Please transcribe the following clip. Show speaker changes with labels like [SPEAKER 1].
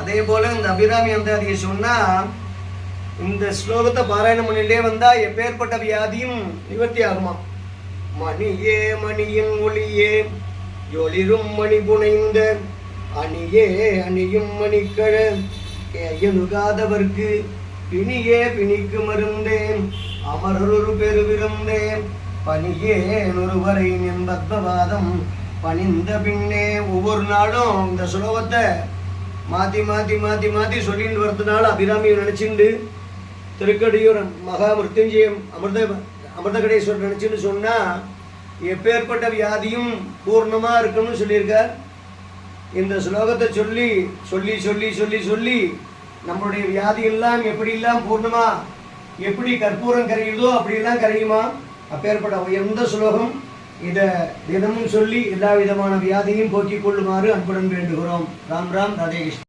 [SPEAKER 1] அதே போல இந்த அபிராமி அந்தாதியை சொன்னா இந்த ஸ்லோகத்தை பாராயணம் பண்ணிட்டே வந்தா எப்பேற்பட்ட வியாதியும் நிவர்த்தி ஆகுமா. மணியே மணியின் ஒளியே ஜொலிரும் மணி புனைந்த அணியே அணியும் மணிக்கழ எனுகாதவர்க்கு பிணியே பிணிக்கு மருந்தேன் அமரொரு பெருவிருந்தேன் பணியேன் ஒருவரை நின் பத்மவாதம் பணிந்த பின்னே. ஒவ்வொரு நாளும் இந்த ஸ்லோகத்தை மாற்றி மாற்றி மாற்றி மாற்றி சொல்லிட்டு வரதுனால அபிராமியை நினச்சிண்டு திருக்கடியூர் மகா மிருத்யுஞ்சயம் அமிர்தகடேஸ்வரர் நினச்சின்னு சொன்னால் எப்பேற்பட்ட வியாதியும் பூர்ணமாக இருக்குன்னு சொல்லியிருக்கார். இந்த ஸ்லோகத்தை சொல்லி சொல்லி சொல்லி சொல்லி சொல்லி நம்மளுடைய வியாதியெல்லாம் எப்படியெல்லாம் பூர்ணமாக எப்படி கற்பூரம் கரையுதோ அப்படியெல்லாம் கரையுமா. அப்பேற்பட்ட உயர்ந்த ஸ்லோகம். இதை தினமும் சொல்லி எல்லா விதமான வியாதியும் போக்கிக் கொள்ளுமாறு அன்புடன் வேண்டுகிறோம். ராம் ராம் ராதே கிருஷ்ணன்.